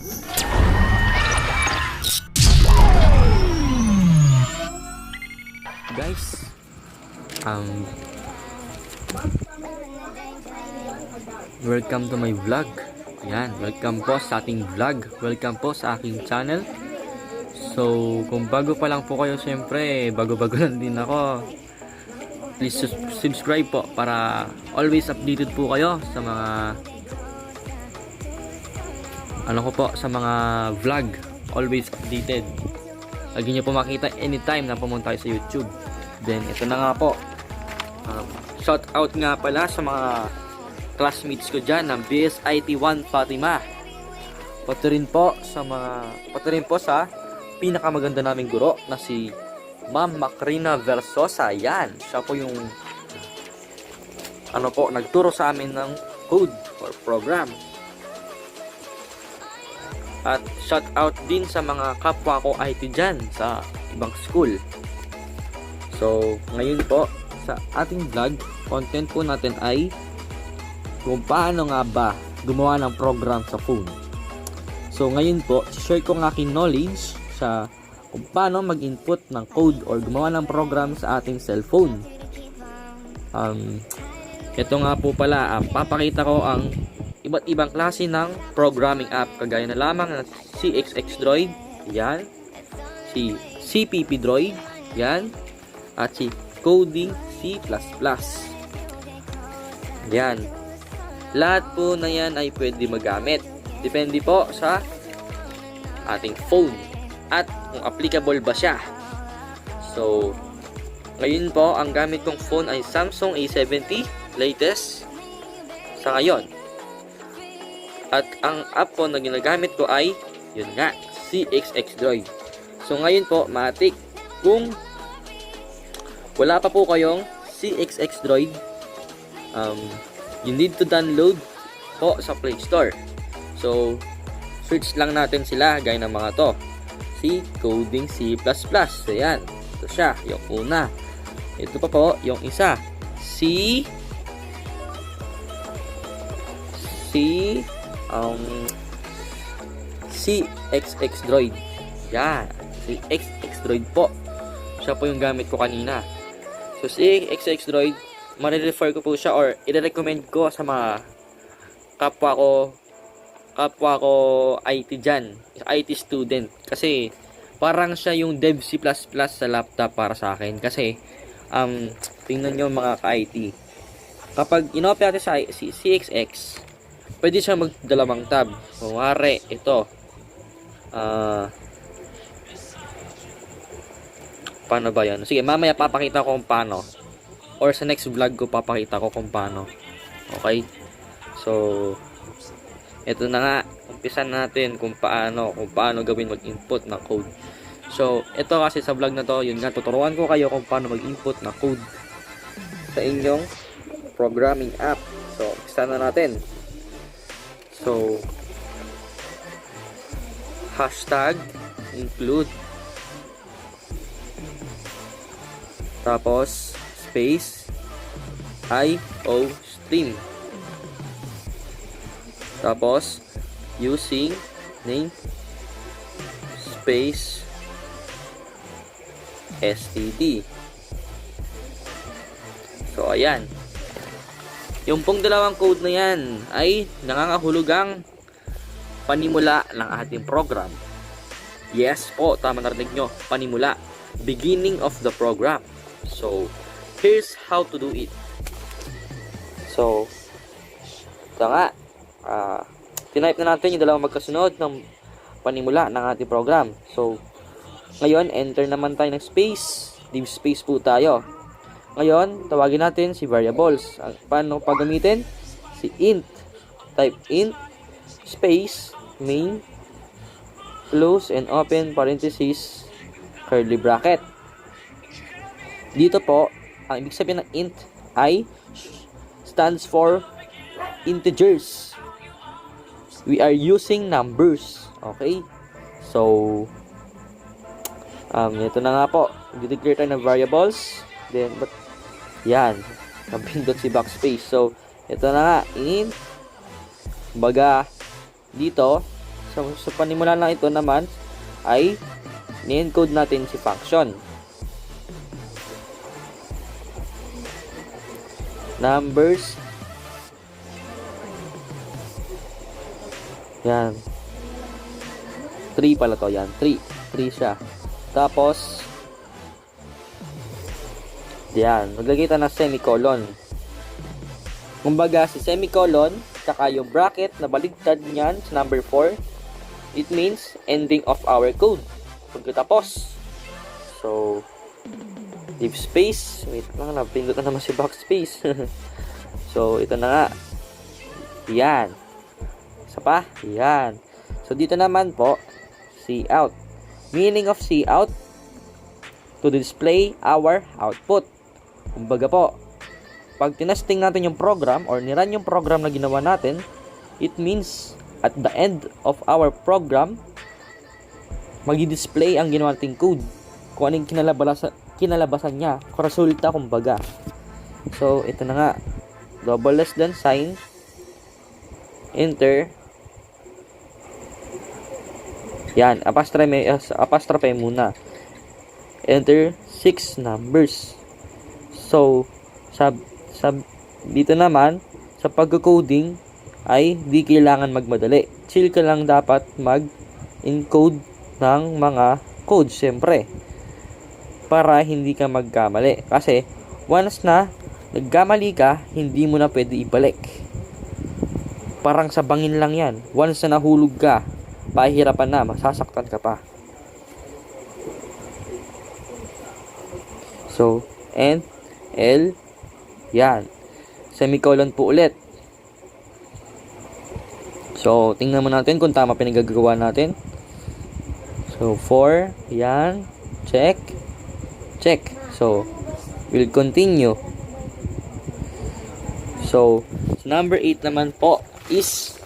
Guys, welcome to my vlog. Yan, welcome po sa ating vlog. Welcome po sa aking channel. So, kung bago pa lang po kayo, syempre, bago-bago lang din ako. Please subscribe po para always updated po kayo sa mga sa mga vlog. Always updated. Lagi nyo po makita anytime na pumunta kayo sa YouTube. Then, ito na nga po. Shout out nga pala sa mga classmates ko dyan ng BSIT 1 Fatima. Pati rin po sa pinakamaganda naming guro na si Ma'am Macrina Versosa. Yan, siya po yung nagturo sa amin ng code or program. At shout out din sa mga kapwa ko IT dyan sa ibang school. So, ngayon po sa ating vlog, content po natin ay kung paano nga ba gumawa ng program sa phone. So, ngayon po, share ko ng aking knowledge sa kung paano mag-input ng code or gumawa ng program sa ating cellphone. Ito nga po pala, papakita ko ang iba't ibang klase ng programming app kagaya na lamang ng CXX Droid, yan, si CPP Droid, yan, at si Coding C++. Yan. Lahat po na yan ay pwede magamit. Depende po sa ating phone at kung applicable ba siya. So, ngayon po, ang gamit kong phone ay Samsung A70 latest sa ngayon. At ang app po na ginagamit ko ay, yun nga, CXX Droid. So, ngayon po, matik, kung wala pa po kayong CXX Droid, you need to download po sa Play Store. So, search lang natin sila, gaya ng mga to. Si Coding C++. So, yan. Ito siya, yung una. Ito pa po, yung isa. CXX Droid. Yan. CXX Droid po. Siya po yung gamit ko kanina. So, CXX Droid, marirefer ko po siya or i-recommend ko sa mga kapwa ko IT dyan. IT student. Kasi, parang siya yung Dev C++ sa laptop para sa akin. Kasi, tingnan nyo mga ka-IT. Kapag in-open natin sa CXX, pwede siya magdalawang tab. Kumari, ito. Paano ba yan? Sige, mamaya papakita ko kung paano. Or sa next vlog ko papakita ko kung paano. Okay? So, ito na nga. Umpisan natin kung paano gawin mag-input ng code. So, ito kasi sa vlog na to, yun nga, tuturuan ko kayo kung paano mag-input ng code sa inyong programming app. So, umpisa na natin. So, hashtag include, tapos space IO stream, tapos using name space std. So, ayan. Yung pong dalawang code na yan ay nangangahulugang panimula ng ating program. Yes po, tama narinig nyo. Panimula. Beginning of the program. So, here's how to do it. So, ito nga. Tinype na natin yung dalawang magkasunod ng panimula ng ating program. So, ngayon, enter naman tayo ng space. Leave space po tayo. Ngayon, tawagin natin si variables. Paano paggamitin? Si int. Type int space main close and open parenthesis curly bracket. Dito po, ang ibig sabihin ng int ay stands for integers. We are using numbers. Okay? So, ito na nga po. I-declare tayo ng variables. Then, yan. Napindot si backspace. So, ito na nga. Baga, dito, sa panimula lang ito naman ay ni-encode natin si function. Numbers. Yan. 3 pala to. Yan. 3 siya. Tapos, yan. Maglagay tayo ng semicolon. Kumbaga, si semicolon, tsaka yung bracket na baligtad niyan sa number 4, it means ending of our code. Pagkatapos. So, leave space. Wait lang, napindot na naman si backspace. So, ito na nga. Yan. Isa pa. Yan. So, dito naman po, cout. Meaning of cout, to display our output. Kumbaga po, pag tinesting natin yung program or niran yung program na ginawa natin, it means at the end of our program, magi-display ang ginawa nating code. Kung anong kinalabasan niya. Resulta, kumbaga. So, ito na nga. Double less than sign. Enter. Yan. Apostrophe muna. Enter 6 numbers. So, dito naman, sa pag-coding, ay di kailangan magmadali. Chill ka lang dapat mag-encode ng mga code, syempre. Para hindi ka magkamali. Kasi, once na nagkamali ka, hindi mo na pwede ibalik. Parang sa bangin lang yan. Once na nahulog ka, pahirapan na, masasaktan ka pa. So, N, L, yan. Semicolon po ulit. So, tingnan mo natin kung tama pinagagawa natin. So, 4, yan. Check. Check. So, we'll continue. So, number 8 naman po is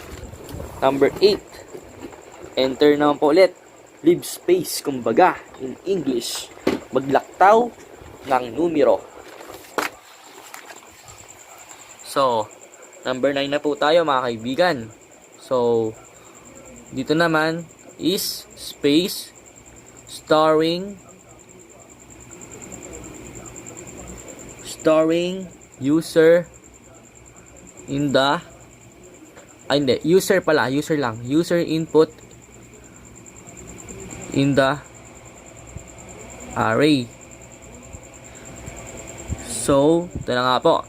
number 8. Enter naman po ulit. Leave space, kumbaga, in English. Maglaktaw ng numero. So, number 9 na po tayo, mga kaibigan. So, dito naman is space storing user in the user input in the array. So, ito na nga po.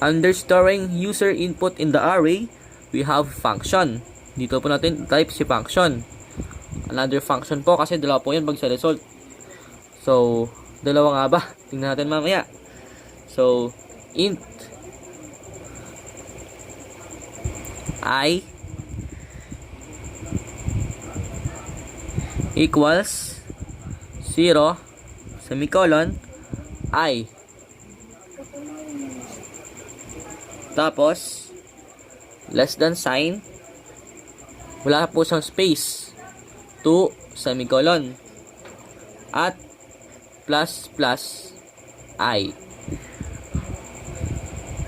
Under storing user input in the array, we have function. Dito po natin type si function. Another function po kasi dalawa po yan pag sa result. So, dalawa nga ba? Tingnan natin mamaya. So, int I equals 0 semicolon I. Tapos, less than sign, wala po siyang space, 2 semicolon, at plus plus I.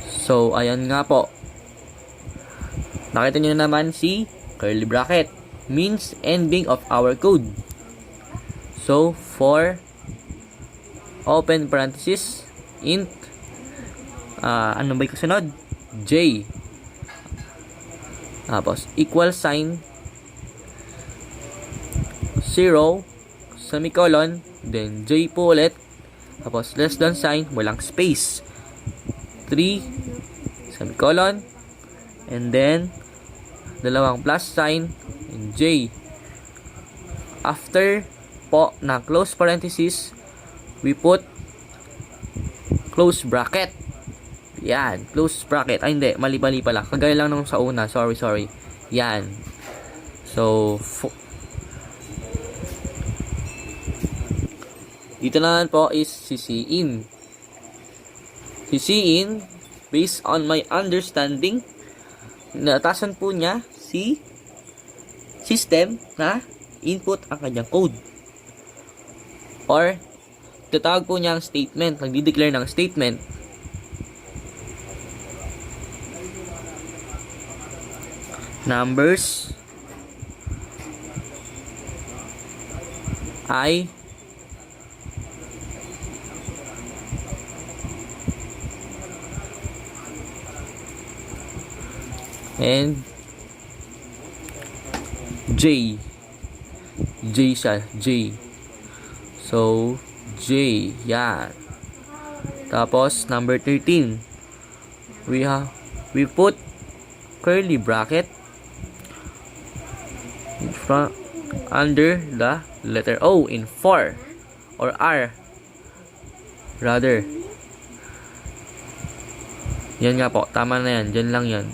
So, ayan nga po. Nakita nyo naman si curly bracket. Means ending of our code. So, for open parenthesis, int, ano ba yung kasunod? J. Tapos, equal sign, 0, semicolon, then J po ulit. Tapos, less than sign, walang space. 3, semicolon, and then, dalawang plus sign, and J. After po na close parenthesis, we put close bracket. Yan, close bracket. Ay, hindi, mali pala. Kagaya lang nung sa una. Sorry. Yan. So, dito naman po is CCin. CCin, based on my understanding, natasan po niya si system na input ang kanyang code. Or, tatawag po niya ang statement. Nagdi-declare ng statement. Numbers I and J. J siya, J. So, J, yan. Tapos, number 13. We put curly bracket in front, under the letter O in 4 or R rather. Yan nga po, tama na yan, dyan lang yan.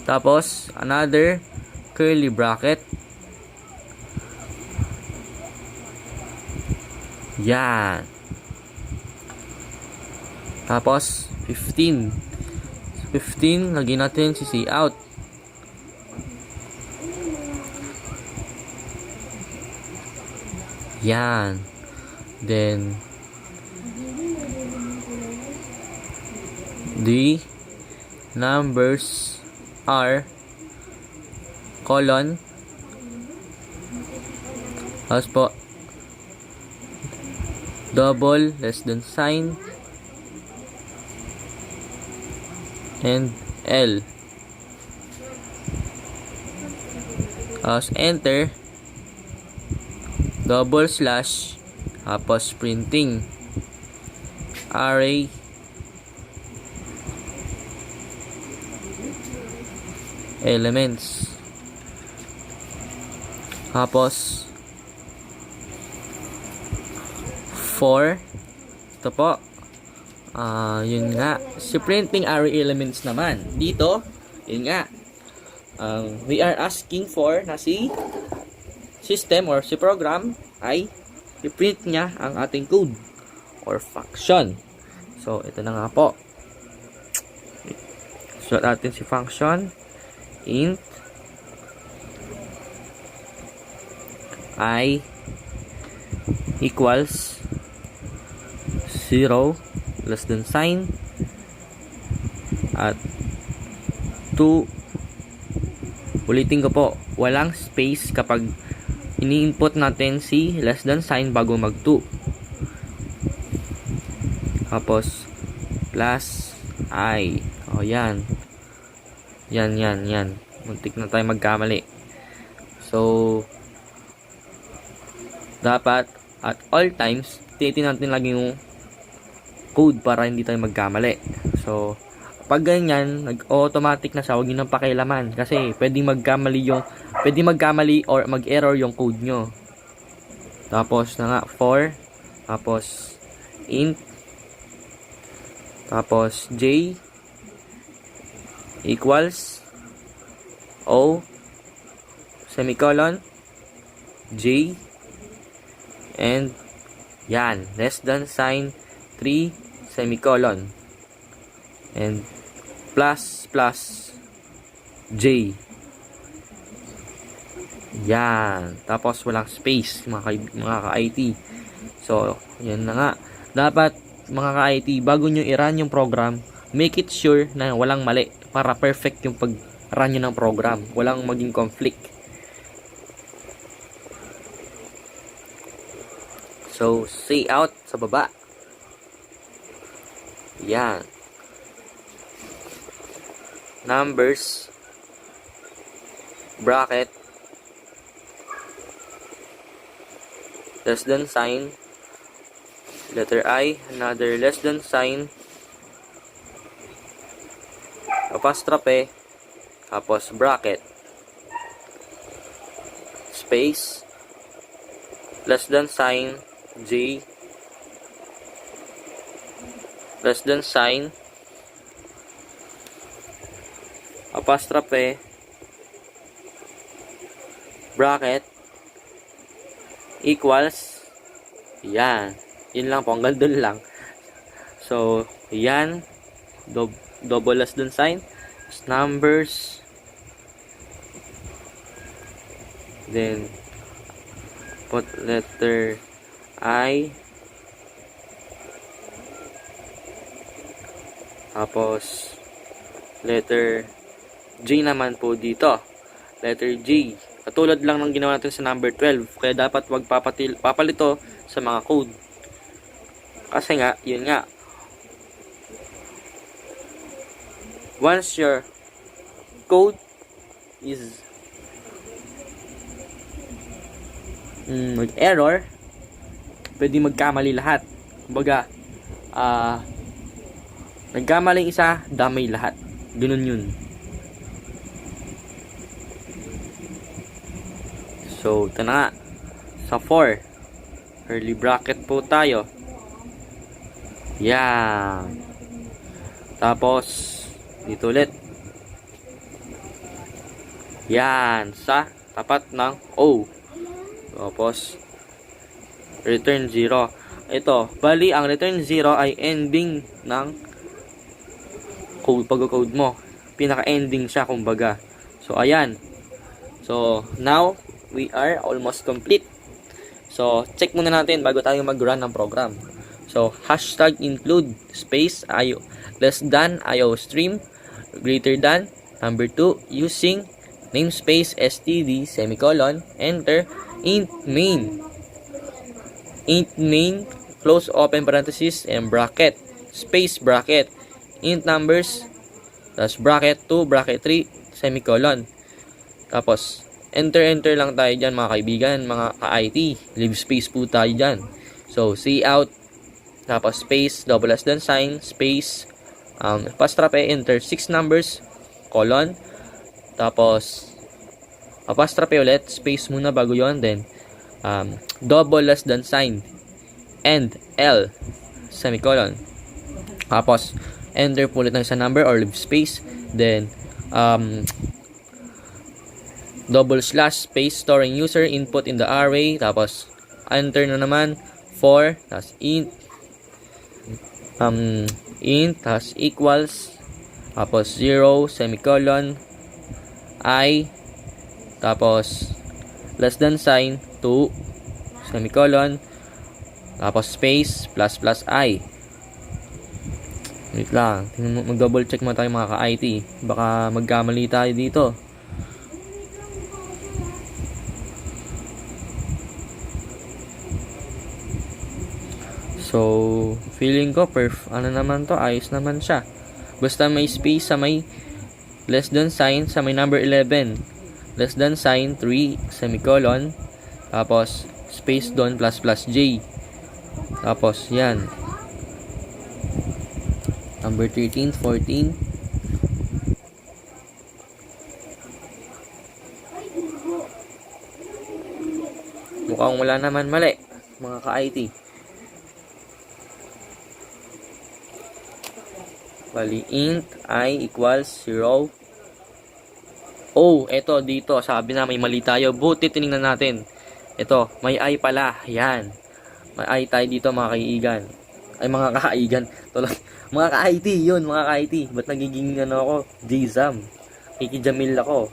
Tapos, another curly bracket. Yan. Tapos, 15. 15, lagyan natin si C out. Yan. Then, the numbers are colon. Tapos po, double less than sign and L. Tapos enter, double slash, tapos printing array elements. Tapos 4, ito po, yun nga, si printing array elements naman dito, yun nga, we are asking for na si system or si program ay i-print niya ang ating code or function. So ito na nga po, sulat natin si function int I equals 0 less than sign at 2. Ulitin ko po, walang space kapag ini-input natin si less than sign bago mag 2. Tapos plus I. O yan. Yan. Muntik na tayo magkamali. So dapat at all times titingnan natin lagi yung code para hindi tayo magkamali. So pag ganyan, nag-automatic na siya, huwag niyo nang pakialaman kasi pwedeng magkamali or mag-error yung code nyo. Tapos na nga 4, tapos int, tapos J equals O semicolon J and yan, less than sign 3 semicolon and plus J. Yan. Tapos walang space mga ka-IT. So, yan na nga. Dapat mga ka-IT, bago nyo i-run yung program, make it sure na walang mali para perfect yung pag-run nyo ng program. Walang maging conflict. So, say out sa baba. Yan. Numbers bracket less than sign letter I, another less than sign apostrophe, tapos bracket space less than sign J less than sign apostrophe bracket equals yan. Yun lang po, hanggang dun lang. So yan, double less than sign, numbers, then put letter I, tapos letter J naman po dito. Letter J. Katulad lang ng ginawa natin sa number 12. Kaya dapat wag papalito sa mga code. Kasi nga, yun nga. Once your code is error, pwede magkamali lahat. Kumbaga, nagkamali isa, damay lahat. Ganun yun. So, ito na nga. Sa 4, early bracket po tayo. Yan. Tapos, dito ulit. Yan. Sa tapat ng O. Tapos, return 0. Ito, bali, ang return 0 ay ending ng pag-code mo. Pinaka-ending siya, kumbaga. So, ayan. So, now, we are almost complete. So, check muna natin bago tayo mag-run ng program. So, hashtag include space less than IOStream greater than number 2 using namespace std semicolon enter int main close open parenthesis and bracket space bracket int numbers tas bracket 2 bracket 3 semicolon. Tapos enter lang tayo dyan mga kaibigan, mga ka-IT. Leave space po tayo dyan. So, cout, tapos space, double less than sign, space, apostrophe, enter 6 numbers, colon, tapos, apostrophe ulit, space muna bago yon, then, double less than sign, and L, semicolon. Tapos, enter po ulit ng isang number or leave space, then, double slash space storing user input in the array, tapos enter na naman 4, tapos int tapos equals, tapos 0 semicolon I, tapos less than sign 2 semicolon, tapos space plus I. Wait lang, mag-double check muna tayo mga ka-IT, baka magkamali tayo dito. So, feeling ko ano naman to, ayos naman siya. Basta may space sa may less than sign sa may number 11. Less than sign 3 semicolon. Tapos space doon plus J. Tapos yan. Number 13, 14. Mukhang wala naman mali, mga ka-IT. Bali, int I equals 0. Oh, eto dito, sabi na may mali tayo. Buti tinignan natin. Ito, may I pala. Yan. May I tayo dito mga kaibigan. Ay, mga kaibigan. Mga ka-IT, yun, mga ka-IT. Ba't nagiging ako? J-Zam. Kiki-Jamil ako.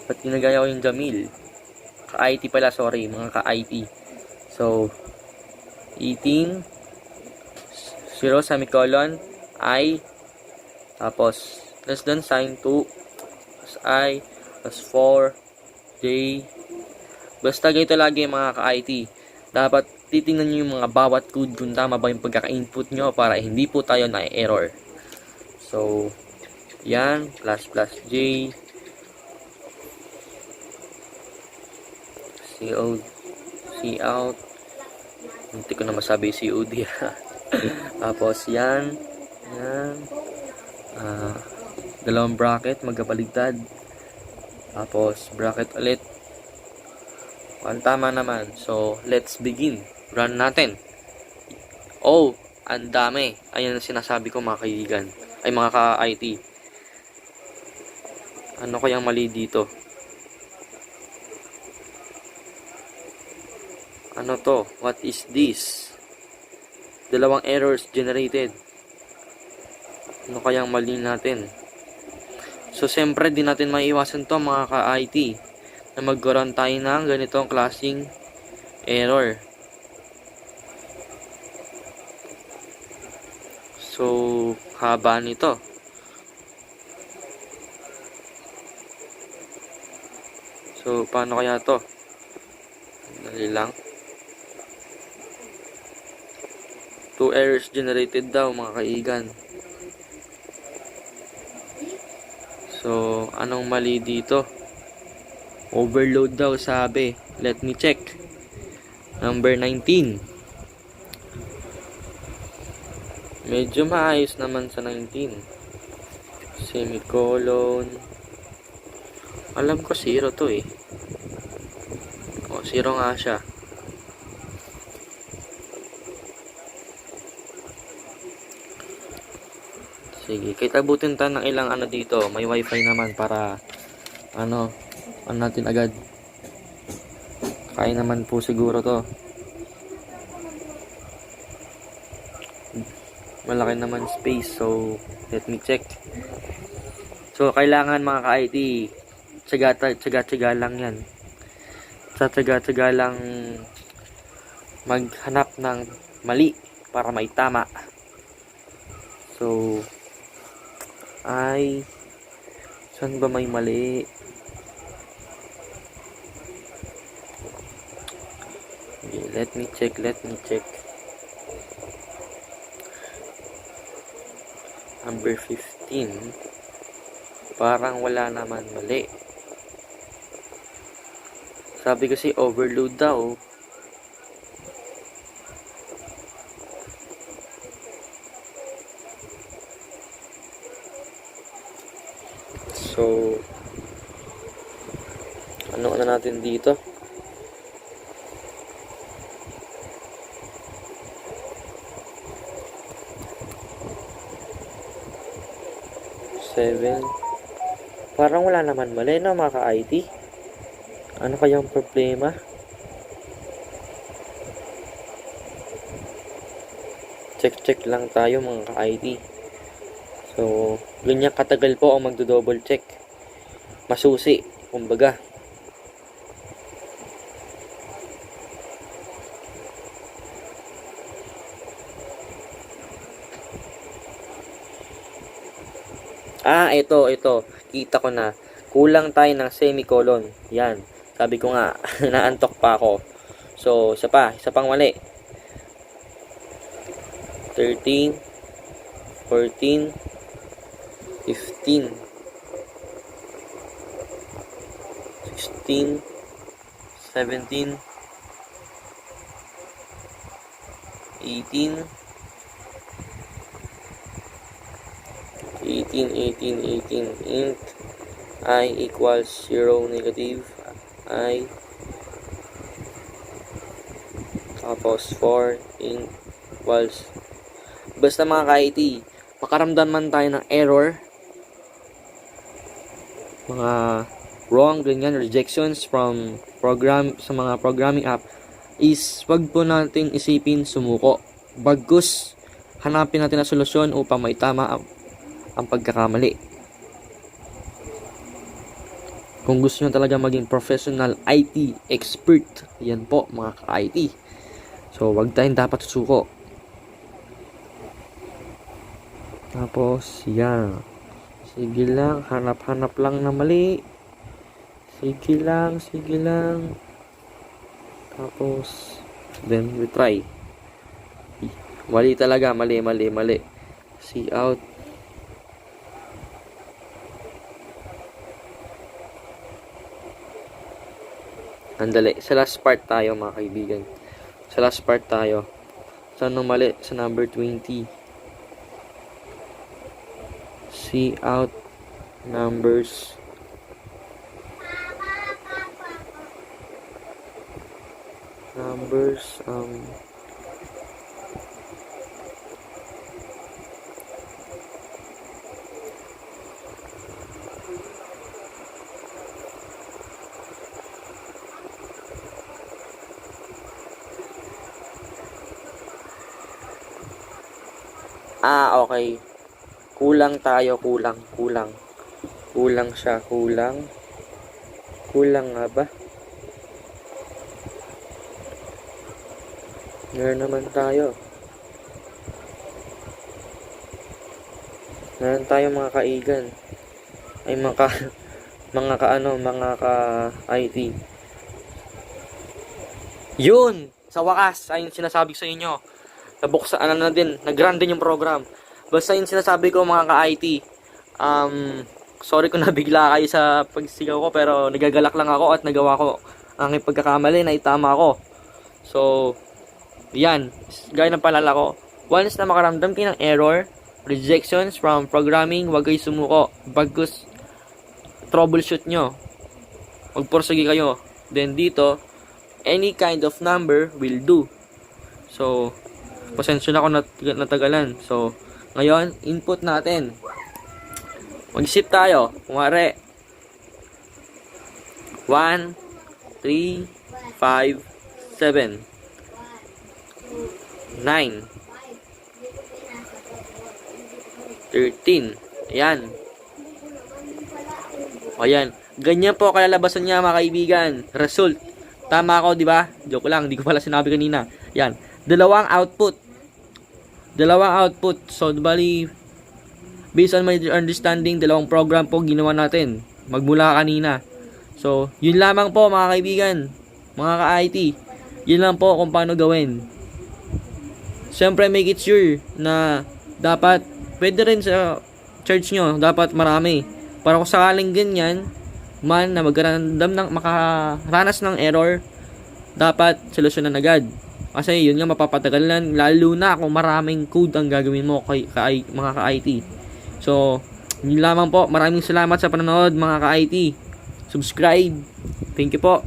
Ba't ginagaya ko yung Jamil? Ka-IT pala, sorry, mga ka-IT. So, 18 0 semicolon I, tapos less than sign 2 plus I plus 4 J. Basta ganito lagi mga ka-IT. Dapat titingnan nyo yung mga bawat code kung tama ba yung pagkaka-input nyo para hindi po tayo na-error. So, yan, plus J, cout, hindi ko na masabi COD. Tapos yan, dalawang bracket magkabaligtad, tapos bracket ulit. Ang tama naman. So let's begin, run natin. Oh, ang dami. Ayan ang sinasabi ko mga kaibigan, ay mga ka-IT. Ano kayang mali dito? Ano to? What is this? Dalawang errors generated. Ano kayang mali natin? So, siyempre, di natin maiiwasan to mga ka-IT na magkaroon tayo ng ganitong klaseng error. So, haba nito. So, paano kaya to? Dali lang. 2 errors generated daw mga kaigan. So, anong mali dito? Overload daw sabi. Let me check. Number 19. Medyo maayos naman sa 19. Semicolon. Alam ko 0 to eh. O, 0 nga siya. Sige, kahit abutin tayo ng ilang ano dito. May wifi naman para ano natin agad. Kaya naman po siguro to. Malaki naman space, so let me check. So kailangan mga ka-IT, tsaga lang yan. Tsaga lang maghanap ng mali para may tama. So saan ba may mali? Okay, let me check. Number 15. Parang wala naman mali. Sabi kasi overload daw. So, ano na natin dito? Parang wala naman mali na mga ka-IT. Ano kayang problema? Check lang tayo mga ka-IT. So, ganyan katagal po ang magdo-double check. Masusi, kumbaga. Ito. Kita ko na. Kulang tayo ng semicolon. Yan. Sabi ko nga, naantok pa ako. So, isa pang mali. 13, 14, 15, 16, 17, 18, 18, int I equals 0 negative I, tapos 4 int equals, basta mga ka-IT, makaramdam man tayo ng error, mga wrong, ganyan, rejections from program, sa mga programming app, is wag po natin isipin sumuko. Bagkus hanapin natin ang solusyon upang may tama ang pagkakamali. Kung gusto nyo talaga maging professional IT expert, yan po mga ka-IT. So, wag tayong dapat susuko. Tapos, yan. Sige lang, hanap-hanap lang na mali. Sige lang. Tapos, then retry. Mali talaga, mali. See out. Andali, sa last part tayo mga kaibigan. Sa mali? Sa number 20. See out numbers. Okay. Kulang tayo, kulang. Kulang siya. Kulang nga ba? Meron naman tayo. Meron tayo mga kaigan. mga ka-IT. Yun! Sa wakas, ayun sinasabi ko sa inyo. Nabuksan, nag-run din yung program. Basta yung sinasabi ko mga ka-IT. Sorry kung nabigla kayo sa pagsigaw ko, pero nagagalak lang ako at nagawa ko ang pagkakamali na itama ko. So, yan. Gaya ng palala ko. Once na makaramdam kayo ng error, rejections from programming, huwag kayo sumuko. Bagus troubleshoot nyo. Magpursige kayo. Then dito, any kind of number will do. So, pasensya na ako natagalan. So, ngayon, input natin. Mag-isip tayo. Kumare, 1, 3, 5, 7, 9, 13. Ayan. Ayan. Ganyan po kalalabasan niya mga kaibigan. Result. Tama ako, di ba? Joke lang, hindi ko pala sinabi kanina. Yan. Dalawang output. So, bali, based on my understanding, dalawang program po ginawa natin. Magmula kanina. So, yun lamang po mga kaibigan. Mga ka-IT. Yun lang po kung paano gawin. Siyempre, make it sure na dapat, pwede rin sa church nyo, dapat marami. Para kung sakaling ganyan, man na makaranas ng error, dapat solusyonan agad. Kasi yun nga mapapatagalan, lalo na kung maraming code ang gagawin mo mga ka-IT. So, yun lamang po. Maraming salamat sa panonood mga ka-IT. Subscribe. Thank you po.